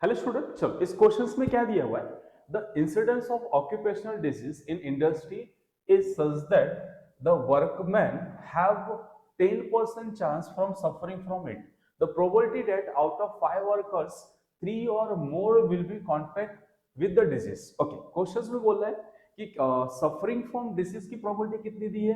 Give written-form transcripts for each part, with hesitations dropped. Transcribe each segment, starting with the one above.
Hello student, चलो इस questions में क्या दिया हुआ है? The incidence of occupational disease in industry is such that the workman have 10% chance from suffering from it. The probability that out of 5 workers 3 और more will be contact with the disease. Okay, questions में बोल रहा है कि suffering from disease की probability कितनी दी है?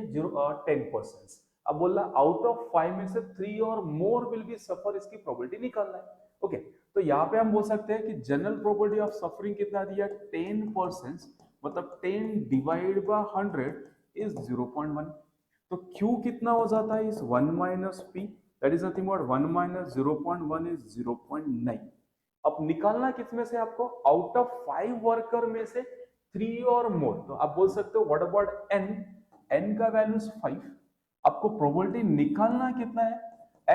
10%. अब बोल रहा आउट ऑफ 5 में से 3 और मोर विल बी सफर, इसकी प्रोबेबिलिटी निकालना है. ओके, तो यहाँ पे हम बोल सकते हैं कि जनरल प्रोबेबिलिटी ऑफ सफरिंग कितना दिया? 10%. मतलब 10 डिवाइड बाय 100 इज 0.1. तो Q कितना हो जाता है? Is 1 minus P, that is nothing but 1 minus 0.1 is 0.9. अब निकालना किसमें से आपको? आउट ऑफ 5 वर्कर में से 3 और मोर. तो आप बोल सकते हो व्हाट अबाउट n? n का वैल्यू 5. आपको प्रोबेबिलिटी निकालना कितना है?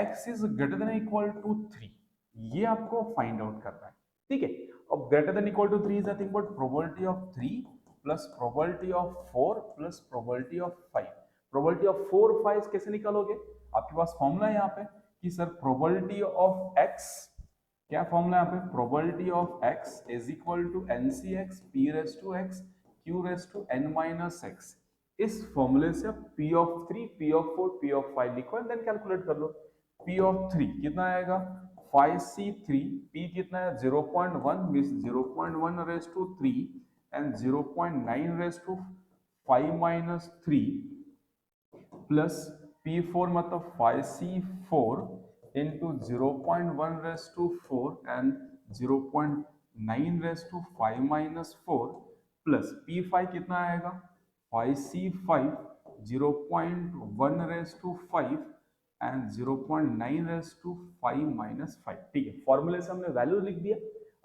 x is greater than equal to 3. ये आपको फाइंड आउट करना है. ठीक है, अब greater than equal to 3 is nothing but probability of 3 plus probability of 4 plus probability of 5. Probability of 4 5 कैसे निकालोगे? आपके पास फॉर्मूला है यहाँ पे कि सर प्रोबेबिलिटी ऑफ x, क्या फॉर्मूला है यहाँ पे? Probability of x is equal to NCx p raise to x q raise to n minus x. इस फॉर्मूले से आप p of 3 p of 4 p of 5 लिखो एंड देन कैलकुलेट कर लो. p ऑफ 3 कितना आएगा? 5c3. p कितना है? 0.1 means 0.1 raise to 3 and 0.9 raise to 5 minus 3 plus P4 मतलब 5C4 into 0.1 raised to 4 and 0.9 raised to 5 minus 4 plus P5 कितना आएगा? 5C5 0.1 raised to 5 and 0.9 raised to 5 minus 5. ठीक है, फॉर्मूले से हमने वैल्यू लिख दिया.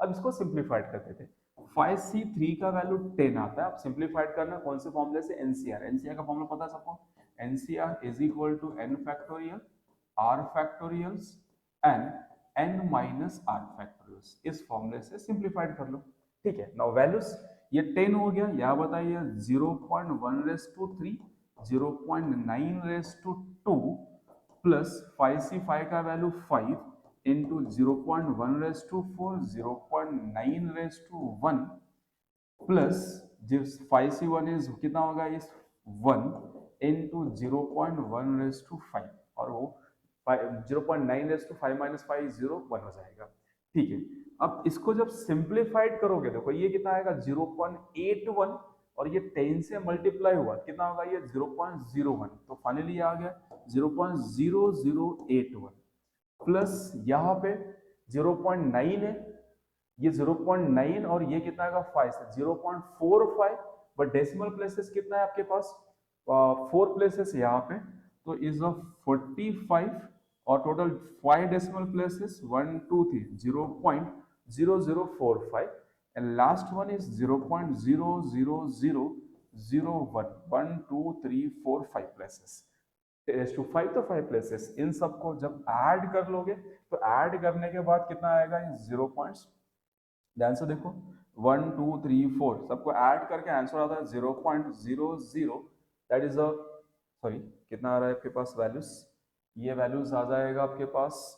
अब इसको सिंप्लीफाइड कर देते हैं. 5C3 का वैल्यू 10 आता है. आप सिंप्लीफाइड करना कौन से फॉर्मूले से? NCR का फॉर्मूला पता है सबको? NCR is equal to n factorial r factorials and n minus r factorials. इस फॉर्मूले से सिंप्लीफाइड कर लो. ठीक है, नाउ वैल्यूज ये 10 हो गया. यहाँ बताइए 0.1 raise to 3, 0.9 raise to 2 plus 5c5 का value 5 into 0.1 raise to 4, 0.9 raise to 1 plus जिस 5c1 इज कितना होगा? इस 1 into 0.1 raised to 5 और वो 0.9 raised to 5 minus 5 0 1 हो जाएगा. ठीक है, अब इसको जब सिंप्लीफाइड करोगे देखो ये कितना आएगा? 0.81 और ये 10 से मल्टीप्लाई हुआ कितना होगा? ये 0.01. तो फाइनली ये आ गया 0.0081 प्लस यहाँ पे 0.9 है, ये 0.9 और ये कितना आएगा? 5 से 0.45. बट डेसिमल प्लेसेस कितना है आपके पास? 4 प्लेसेस यहाँ पे, तो इज ऑफ 45 और total 5 decimal places 1 2 3 0.0045 and last one is 0.00001 1 2 3 4 5 places. Raise to 5 तो 5 प्लेसेस. इन सबको जब ऐड कर लोगे तो ऐड करने के बाद कितना आएगा? 0 पॉइंट्स. ध्यान से देखो 1 2 3 4 सबको ऐड करके आंसर आता है 0.00. दैट इज अ सॉरी कितना आ रहा है आपके पास वैल्यूज? ये वैल्यूज आ जाएगा आपके पास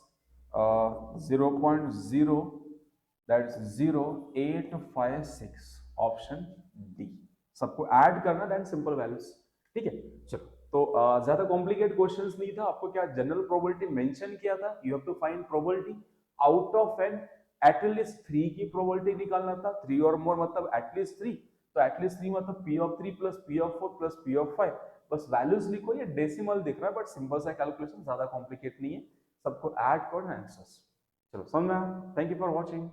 0.0, दैट इज 0856. Option D. सबको ऐड करना दैन सिंपल वैल्यूज. ठीक है, चलो तो ज्यादा कॉम्प्लिकेट क्वेश्चंस नहीं था. आपको क्या जनरल प्रोबेबिलिटी मेंशन किया था? You have to find probability out of n at least 3 की प्रोबेबिलिटी निकालना था. 3 और मोर मतलब एटलीस्ट 3. तो एटलीस्ट 3 मतलब P of 3 plus P of 4 plus P of 5. बस वैल्यूज लिखो. ये डेसिमल दिख रहा है बट सिंपल सा कैलकुलेशन, ज्यादा कॉम्प्लिकेट नहीं है. सबको ऐड करना आंसर्स. चलो समझ में आया? Thank you for watching.